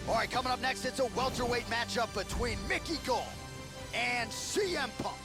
All right, coming up next, it's a welterweight matchup between Mickey Gall and CM Punk.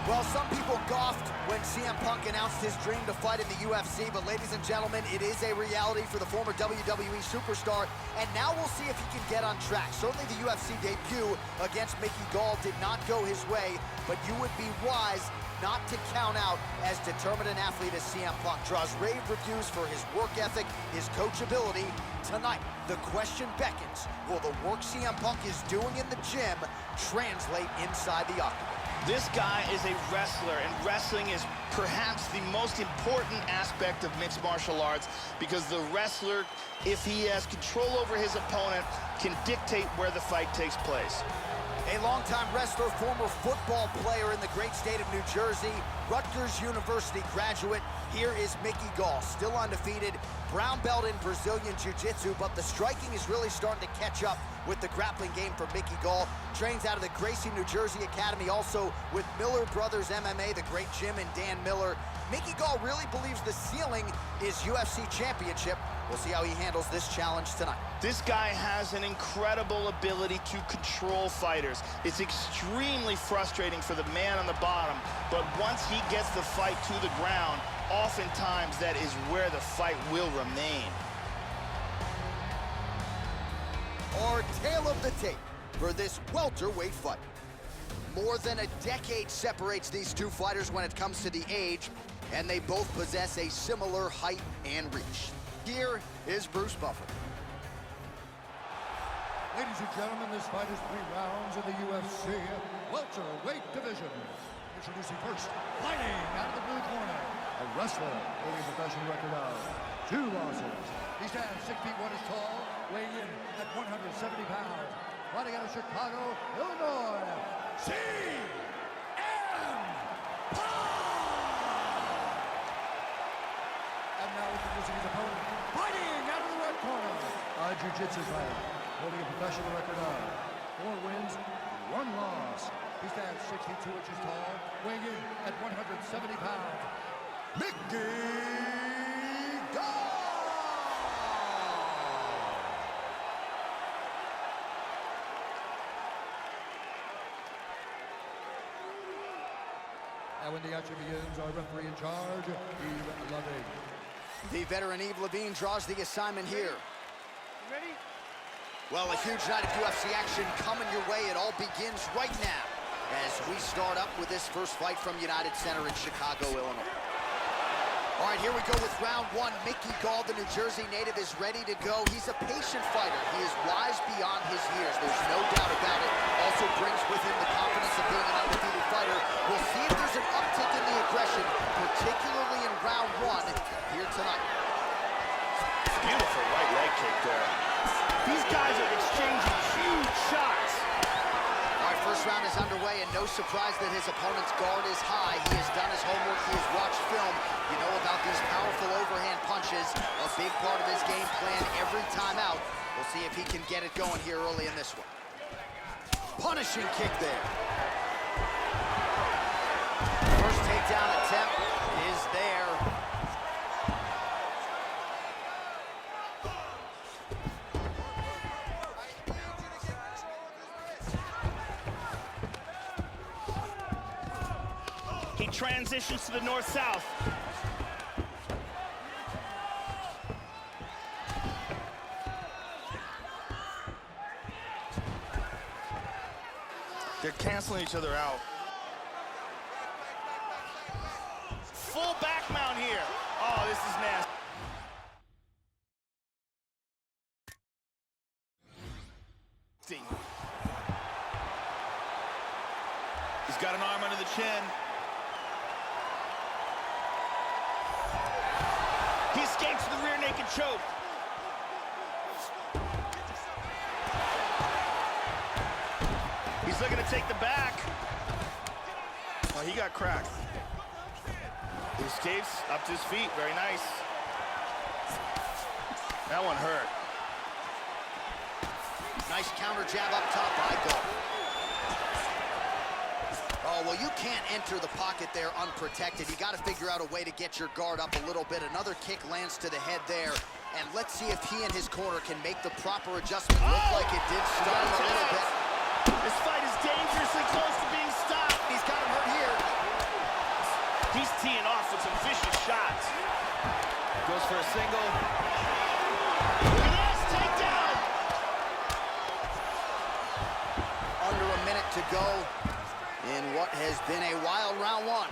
Well, some people scoffed when CM Punk announced his dream to fight in the UFC, but ladies and gentlemen, it is a reality for the former WWE superstar, and now we'll see if he can get on track. Certainly the UFC debut against Mickey Gall did not go his way, but you would be wise not to count out as determined an athlete as CM Punk. Draws rave reviews for his work ethic, his coachability. Tonight, the question beckons, will the work CM Punk is doing in the gym translate inside the octagon? This guy is a wrestler, and wrestling is perhaps the most important aspect of mixed martial arts, because the wrestler, if he has control over his opponent, can dictate where the fight takes place. A longtime wrestler, former football player in the great state of New Jersey, Rutgers University graduate. Here is Mickey Gall, still undefeated, brown belt in Brazilian Jiu-Jitsu, but the striking is really starting to catch up with the grappling game for Mickey Gall. Trains out of the Gracie, New Jersey Academy, also with Miller Brothers MMA, the great Jim and Dan Miller. Mickey Gall really believes the ceiling is UFC championship. We'll see how he handles this challenge tonight. This guy has an incredible ability to control fighters. It's extremely frustrating for the man on the bottom, but once he gets the fight to the ground, oftentimes that is where the fight will remain. Our tale of the tape for this welterweight fight. More than a decade separates these two fighters when it comes to the age, and they both possess a similar height and reach. Here is Bruce Buffer. Ladies and gentlemen, this fight is 3 rounds in the UFC welterweight division. Introducing first, fighting out of the blue corner, a wrestler holding a professional record of 2 losses. He stands 6 feet 1 inch tall, weighing in at 170 pounds. Fighting out of Chicago, Illinois, CM Punk! And now introducing his opponent, fighting out of the red corner, a jiu-jitsu fighter, holding a professional record of 4 wins, 1 loss. He stands 6 feet 2 inches tall, weighing in at 170 pounds. Mickey Gall! And when the action begins, our referee in charge, Yves Lavigne. The veteran Yves Lavigne draws the assignment here. Ready? Well, a huge night of UFC action coming your way. It all begins right now as we start up with this first fight from United Center in Chicago, Illinois. All right, here we go with round 1. Mickey Gall, the New Jersey native, is ready to go. He's a patient fighter. He is wise beyond his years. There's no doubt about it. Also brings with him the confidence of being an undefeated fighter. We'll see if there's an uptick in the aggression, particularly in round 1 here tonight. Beautiful right leg kick there. These guys are exchanging huge shots. All right, first round is underway, and no surprise that his opponent's guard is high. He has done his homework. He has watched film. You know about these powerful overhand punches. A big part of his game plan every time out. We'll see if he can get it going here early in this one. Punishing kick there. First takedown attempt is there. He transitions to the north-south. They're canceling each other out. Full back mount here. Oh, this is nasty. He's got an arm under the chin. He escapes the rear naked choke. He's looking to take the back. Oh, he got cracked. He escapes up to his feet. Very nice. That one hurt. Nice counter jab up top by Gall. Oh, well, you can't enter the pocket there unprotected. You got to figure out a way to get your guard up a little bit. Another kick lands to the head there. And let's see if he and his corner can make the proper adjustment. Looked like it did stun him a little bit. This fight is dangerously close to being stopped. He's got him hurt here. He's teeing off with some vicious shots. Goes for a single. Look at this takedown. Under a minute to go in what has been a wild round one.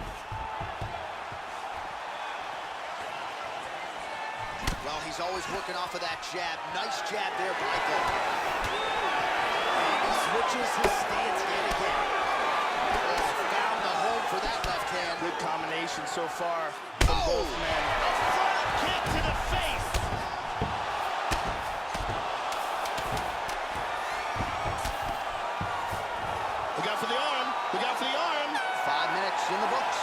Well, he's always working off of that jab. Nice jab there by Gold. And he switches his stance yet again. Found the home for that left hand. Good combination so far from both men. A front kick to the face. Look out for the arm. Look out for the arm. 5 minutes in the books.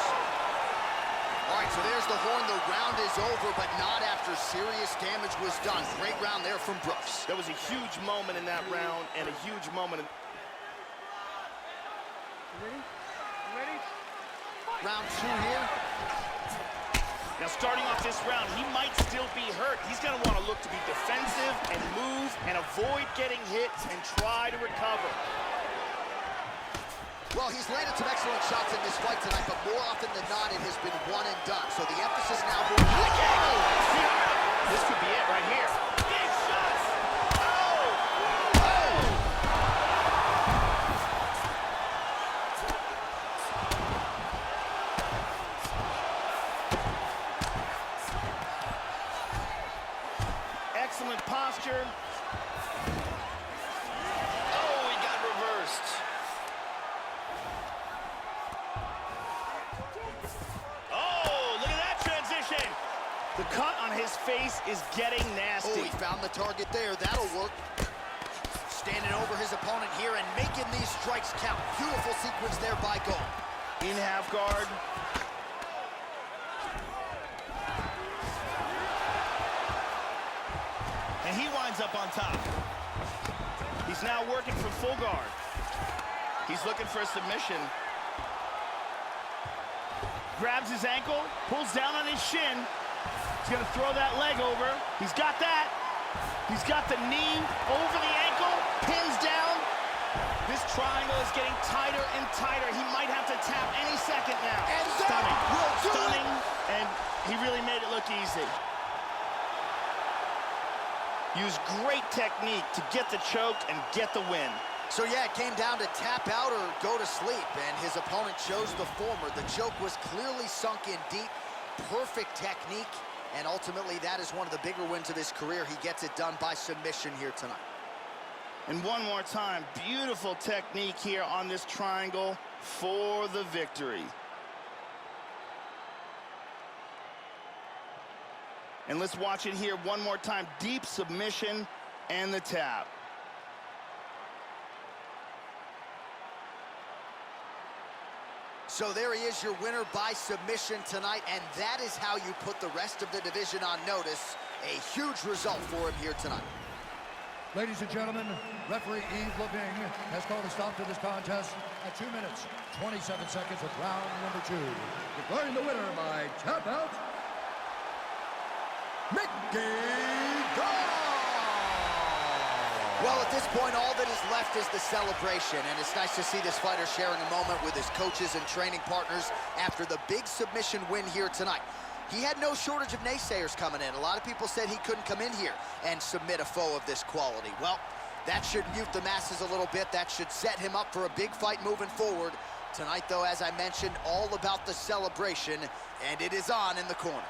All right, so there's the horn. The round is over, but not after serious damage was done. Great round there from Brooks. There was a huge moment in that round and a huge moment in... Ready? Round 2 here. Now, starting off this round, he might still be hurt. He's going to want to look to be defensive and move and avoid getting hit and try to recover. Well, he's landed some excellent shots in this fight tonight, but more often than not, it has been one and done. So the emphasis now will be... This could be it right here. Big shots! Excellent posture. Oh, he got reversed. Oh, look at that transition. The cut on his face is getting nasty. Oh, he found the target there. That'll work. Standing over his opponent here and making these strikes count. Beautiful sequence there by Gold. In half guard. And he winds up on top. He's now working from full guard. He's looking for a submission. Grabs his ankle, pulls down on his shin. He's gonna throw that leg over. He's got that. He's got the knee over the ankle, pins down. This triangle is getting tighter and tighter. He might have to tap any second now. And Stunning. will do Stunning, and he really made it look easy. Used great technique to get the choke and get the win. So yeah, it came down to tap out or go to sleep, and his opponent chose the former. The choke was clearly sunk in deep, perfect technique, and ultimately that is one of the bigger wins of his career. He gets it done by submission here tonight. And one more time, beautiful technique here on this triangle for the victory. And let's watch it here one more time. Deep submission and the tap. So there he is, your winner by submission tonight, and that is how you put the rest of the division on notice. A huge result for him here tonight. Ladies and gentlemen, referee Yves Leving has called a stop to this contest at 2 minutes, 27 seconds of round number 2. Declaring the winner by tap out, Mickey Gall! Well, at this point, all that is left is the celebration, and it's nice to see this fighter sharing a moment with his coaches and training partners after the big submission win here tonight. He had no shortage of naysayers coming in. A lot of people said he couldn't come in here and submit a foe of this quality. Well, that should mute the masses a little bit. That should set him up for a big fight moving forward. Tonight, though, as I mentioned, all about the celebration, and it is on in the corner.